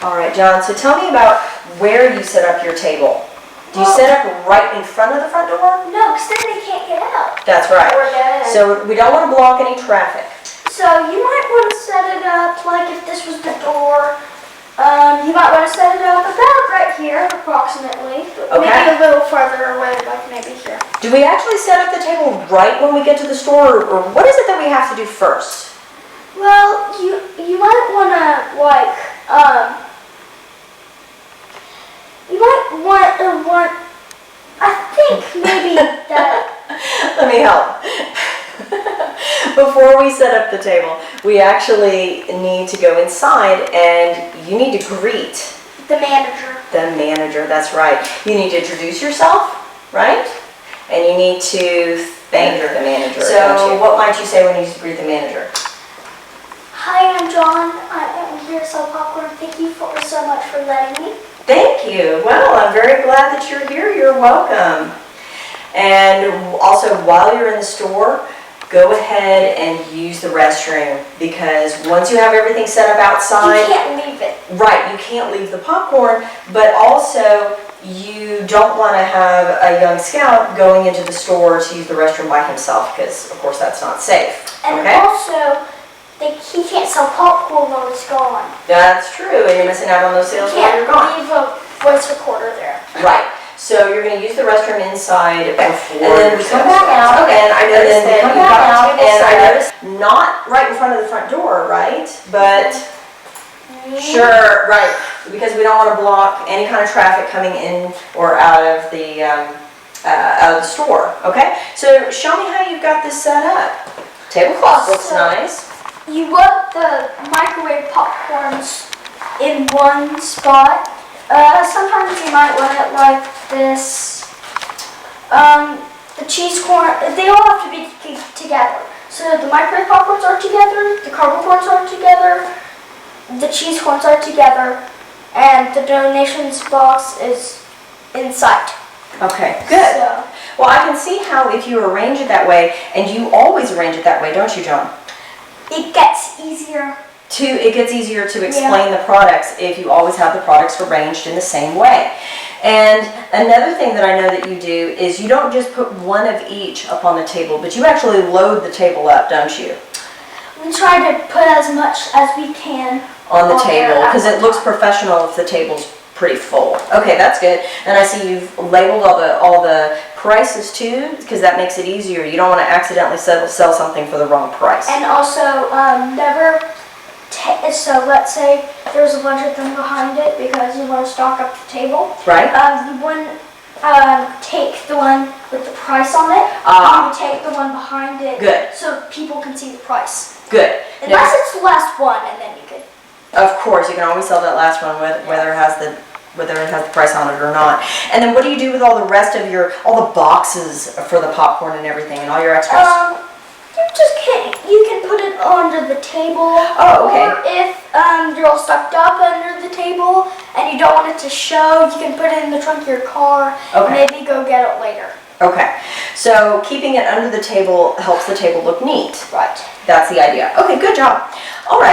All right, John, so tell me about where you set up your table. Do you set up right in front of the front door? No, because then they can't get out. That's right. So we don't want to block any traffic. So you might want to set it up like if this was the door. You might want to set it up about right here, approximately. Okay. Maybe a little farther away, like maybe here. Do we actually set up the table right when we get to the store, or what is it that we have to do first? Well, you might want to like you might want I think maybe that. Let me help. Before we set up the table, we actually need to go inside and you need to greet The manager. the manager. That's right. You need to introduce yourself, right? And you need to thank the manager. So what might you say when you greet the manager? Hi, I'm John. I am here to sell popcorn. Thank you so much for letting me. Thank you. Well, I'm very glad that you're here. You're welcome. And also, while you're in the store, go ahead and use the restroom, because once you have everything set up outside, You can't leave it. right, you can't leave the popcorn, but also you don't want to have a young scout going into the store to use the restroom by himself, because of course that's not safe. And Okay? also, he can't sell popcorn while it's gone. That's true, and you're missing out on those You sales while you're can't gone. leave a voice recorder there. Right. So you're going to use the restroom inside before. And then we come back out, Okay. and I noticed that come you back got out, table and I set up. noticed not right in front of the front door, right? But sure, right, because we don't want to block any kind of traffic coming in or out of the store. Okay. So show me how you've got this set up. Tablecloth looks So- nice. You want the microwave popcorns in one spot. Sometimes you might want it like this. The cheese corn, they all have to be together. So the microwave popcorns are together, the caramel corns are together, the cheese corns are together, and the donations box is inside. Okay, good. So, Well, I can see how if you arrange it that way, and you always arrange it that way, don't you, John? it gets easier. It gets easier to explain the products if you always have the products arranged in the same way. And another thing that I know that you do is you don't just put one of each up on the table, but you actually load the table up, don't you? We try to put as much as we can On the there table, at because one it looks time. professional if the table's pretty full. Okay, that's good. And I see you've labeled all the prices too, because that makes it easier. You don't want to accidentally sell something for the wrong price. And also, so let's say there's a bunch of them behind it because you want to stock up the table. Right? You wouldn't take the one with the price on it. You would take the one behind it. Good. So people can see the price. Good. Unless it's the last one, and then you could. Of course, you can always sell that last one whether it has the price on it or not. And then what do you do with all the rest of all the boxes for the popcorn and everything and all your extras? You can put it under the table. Oh, okay. Or if you're all stuffed up under the table and you don't want it to show, you can put it in the trunk of your car. Okay. Maybe go get it later. Okay. So keeping it under the table helps the table look neat. Right. That's the idea. Okay, good job. All right.